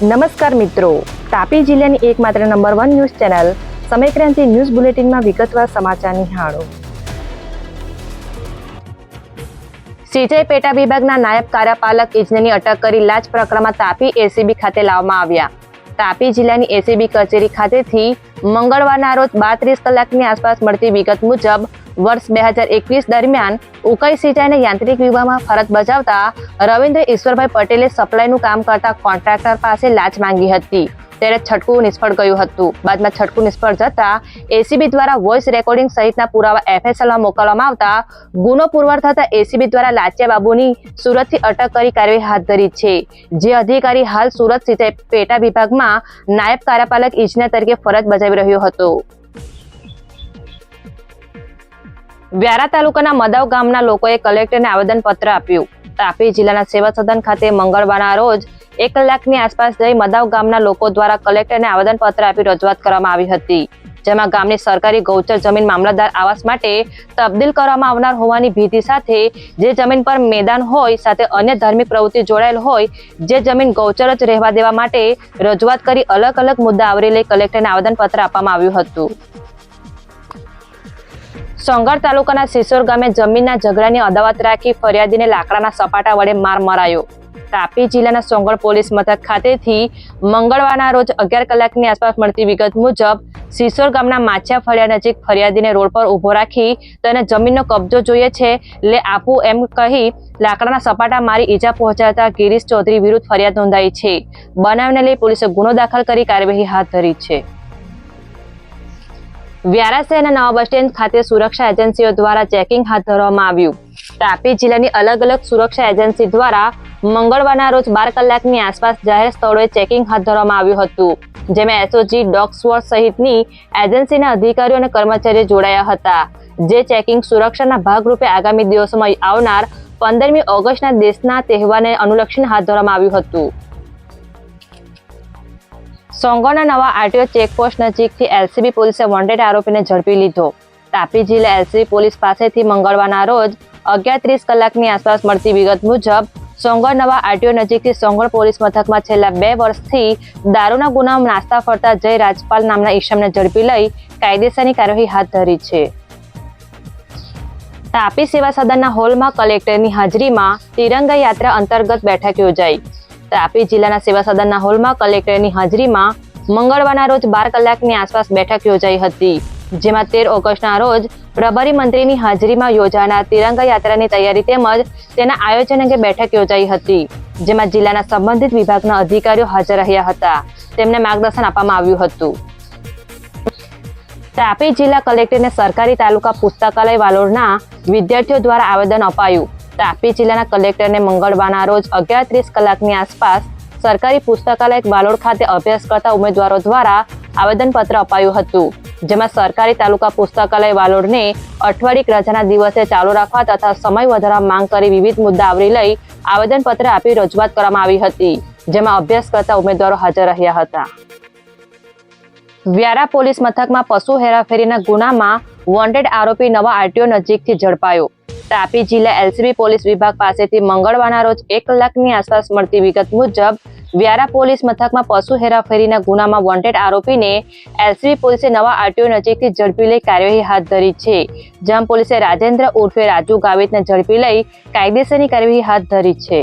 નમસ્કાર મિત્રો, તાપી જિલ્લાની એકમાત્ર number 1 news channel Samaykranti news બુલેટિનમાં વિગતવાર સમાચાર નિહાળો. સિંચાઈ પેટા વિભાગના નાયબ કાર્યપાલક ઇજનેરની અટક કરી લાંચ પ્રકરણમાં તાપી એસીબી ખાતે લાવવામાં આવ્યા. તાપી જિલ્લાની એસીબી કચેરી ખાતેથી મંગળવારના રોજ 32 કલાકની આસપાસ મળતી વિગત મુજબ વર્ષ 2021 દરમિયાન ઉકાઈ સિંચાઈના યાંત્રિક વિભાગમાં ફરજ બજાવતા રવિન્દ્ર ઈશ્વરભાઈ પટેલે સપ્લાયનું કામ કરતા કોન્ટ્રાક્ટર પાસે લાંચ માંગી હતી. ત્યારે છટકું નિષ્ફળ ગયું હતું. બાદમાં છટકું નિષ્ફળ જતા એસીબી દ્વારા વોઇસ રેકોર્ડિંગ સહિતના પુરાવા એફએસએલમાં મોકલવામાં આવતા ગુનો પુરવાર થતા એસીબી દ્વારા લાચિયા બાબુની સુરતથી અટક કરી કાર્યવાહી હાથ ધરી છે. જે અધિકારી હાલ સુરત સિંચાઈ પેટા વિભાગમાં નાયબ કાર્યપાલક ઇજનેર તરીકે ફરજ બજાવી રહ્યો હતો. વ્યારા તાલુકાના મદાવ ગામના લોકોએ કલેક્ટરને આવેદનપત્ર આપ્યું. તાપી જિલ્લાના સેવા સદન ખાતે મંગળવારના રોજ 1 કલાકની આસપાસ જઈ મદાવ ગામના લોકો દ્વારા કલેક્ટરને આવેદનપત્ર આપી રજૂઆત કરવામાં આવી હતી. જેમાં ગામની સરકારી ગૌચર જમીન મામલતદાર આવાસ માટે તબદીલ કરવામાં આવનાર હોવાની ભીતિ સાથે જે જમીન પર મેદાન હોય સાથે અન્ય ધાર્મિક પ્રવૃત્તિ જોડાયેલ હોય જે જમીન ગૌચર જ રહેવા દેવા માટે રજૂઆત કરી અલગ અલગ મુદ્દા આવરી લઈ કલેક્ટરને આવેદનપત્ર આપવામાં આવ્યું હતું. સોંગઢ તાલુકાના સિસોર ગામે જમીનના ઝઘડાની અદાવત રાખી ફરિયાદીને લાકડાના સપાટા વડે માર મરાયો. તાપી જિલ્લાના સોંગઢ પોલીસ મથક ખાતેથી મંગળવારના રોજ 11 કલાકની આસપાસ મળતી વિગત મુજબ સિસોર ગામના માછિયા ફળિયા નજીક ફરિયાદીને રોડ પર ઊભો રાખી તેને જમીનનો કબજો જોઈએ છે લે આપું એમ કહી લાકડાના સપાટા મારી ઈજા પહોંચાડતા ગિરીશ ચૌધરી વિરુદ્ધ ફરિયાદ નોંધાઈ છે. બનાવને લઈ પોલીસે ગુનો દાખલ કરી કાર્યવાહી હાથ ધરી છે. વ્યારા શહેરના નવા બસ સ્ટેન્ડ ખાતે સુરક્ષા એજન્સીઓ દ્વારા ચેકિંગ હાથ ધરવામાં આવ્યું. તાપી જિલ્લાની અલગ અલગ સુરક્ષા એજન્સી દ્વારા મંગળવારના રોજ 12 કલાકની આસપાસ જાહેર સ્થળોએ ચેકિંગ હાથ ધરવામાં આવ્યું હતું. જેમાં એસઓજી, ડોગ સ્ક્વોડ સહિતની એજન્સીના અધિકારીઓ અને કર્મચારીઓ જોડાયા હતા. જે ચેકિંગ સુરક્ષાના ભાગરૂપે આગામી દિવસોમાં આવનાર 15મી ઓગસ્ટના દેશના તહેવારને અનુલક્ષીને હાથ ધરવામાં આવ્યું હતું. સોંગઢના નવા આરટીઓ ચેકપોસ્ટ નજીકથી એલસીબી પોલીસે વોન્ટેડ આરોપીને ઝડપી લીધો. તાપી જિલ્લા એલસીબી પોલીસ પાસેથી મંગળવારના રોજ 11:30 કલાકની આસપાસ મળતી વિગત મુજબ સોંગઢ નવા આરટીઓ નજીકથી સોંગઢ પોલીસ મથકમાં છેલ્લા 2 વર્ષથી દારૂના ગુનામાં નાસ્તા ફરતા જય રાજપાલ નામના ઈસમને ઝડપી લઈ કાયદેસરની કાર્યવાહી હાથ ધરી છે. તાપી સેવા સદનના હોલમાં કલેક્ટરની હાજરીમાં તિરંગા યાત્રા અંતર્ગત બેઠક યોજાઈ. તાપી જિલ્લાના સેવા સદનના હોલમાં કલેક્ટરની હાજરીમાં મંગળવારના રોજ 12 કલાકની આસપાસ બેઠક યોજાઈ હતી. જેમાં 13 ઓગસ્ટના રોજ પ્રભારી મંત્રીની હાજરીમાં યોજાનાર તિરંગા યાત્રાની તૈયારી તેમજ તેના આયોજન અંગે બેઠક યોજાઈ હતી. જેમાં જિલ્લાના સંબંધિત વિભાગના અધિકારીઓ હાજર રહ્યા હતા. તેમને માર્ગદર્શન આપવામાં આવ્યું હતું. તાપી જિલ્લા કલેક્ટરને સરકારી તાલુકા પુસ્તકાલય વાલોડના વિદ્યાર્થીઓ દ્વારા આવેદન અપાયું. તાપી જિલ્લાના કલેક્ટરને મંગળવારના રોજ 11:30 કલાકની આસપાસ સરકારી પુસ્તકાલય વાલોડ ખાતે અભ્યાસ કરતા ઉમેદવારો દ્વારા આવેદનપત્ર અપાયું હતું. જેમાં સરકારી તાલુકા પુસ્તકાલય વાલોડને અઠવાડિક રજાના દિવસે ચાલુ રાખવા તથા સમય વધારવા માંગ કરી વિવિધ મુદ્દા આવરી લઈ આવેદનપત્ર આપી રજૂઆત કરવામાં આવી હતી. જેમાં અભ્યાસ કરતા ઉમેદવારો હાજર રહ્યા હતા. વ્યારા પોલીસ મથકમાં પશુ હેરાફેરીના ગુનામાં વોન્ટેડ આરોપી નવા આરટીઓ નજીકથી ઝડપાયો. તાપી જિલ્લા એલસીબી પોલીસ વિભાગ પાસેથી મંગળવારના રોજ 1 કલાકની આસપાસ મળતી વિગત મુજબ વ્યારા પોલીસ મથકમાં પશુ હેરાફેરીના ગુનામાં વોન્ટેડ આરોપીને એલસીબી પોલીસે નવા આરટીઓ નજીકથી ઝડપી લઈ કાર્યવાહી હાથ ધરી છે. જેમાં પોલીસે રાજેન્દ્ર ઉર્ફે રાજુ ગાવિતને ઝડપી લઈ કાયદેસરની કાર્યવાહી હાથ ધરી છે.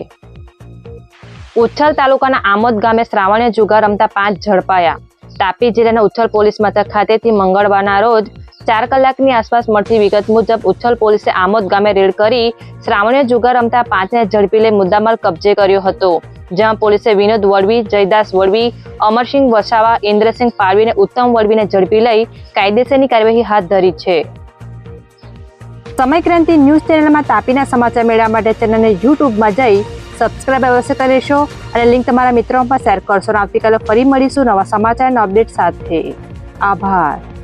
ઉચ્છલ તાલુકાના આમોદ ગામે શ્રાવણીય જુગાર રમતા 5 ઝડપાયા. તાપી જિલ્લાના ઉચ્છલ પોલીસ મથક ખાતેથી મંગળવારના રોજ 4 કલાકની આસપાસ મળતી વિગત મુજબ ઉચ્છલ પોલીસે આમોદ ગામે રેડ કરી શ્રાવણીય જુગાર રમતા 5ને ઝડપી લઈ મુદ્દામાલ કબજે કર્યો હતો. જેમાં પોલીસે વિનોદ વડવી, જયદાસ વડવી, અમરસિંહ વસાવા, ઇન્દ્રસિંહ પારવી અને ઉત્તમ વડવીને ઝડપી લઈ કાયદેસરની કાર્યવાહી હાથ ધરી છે. સમયક્રાંતિ ન્યૂઝ ચેનલમાં તાપીના સમાચાર મેળવવા માટે ચેનલને યુટ્યુબમાં જઈ સબસ્ક્રાઇબ અવશ્ય કરી લેશો અને લિંક તમારા મિત્રોમાં શેર કરશો. આવતીકાલે ફરી મળીશું નવા સમાચારના અપડેટ સાથે. આભાર.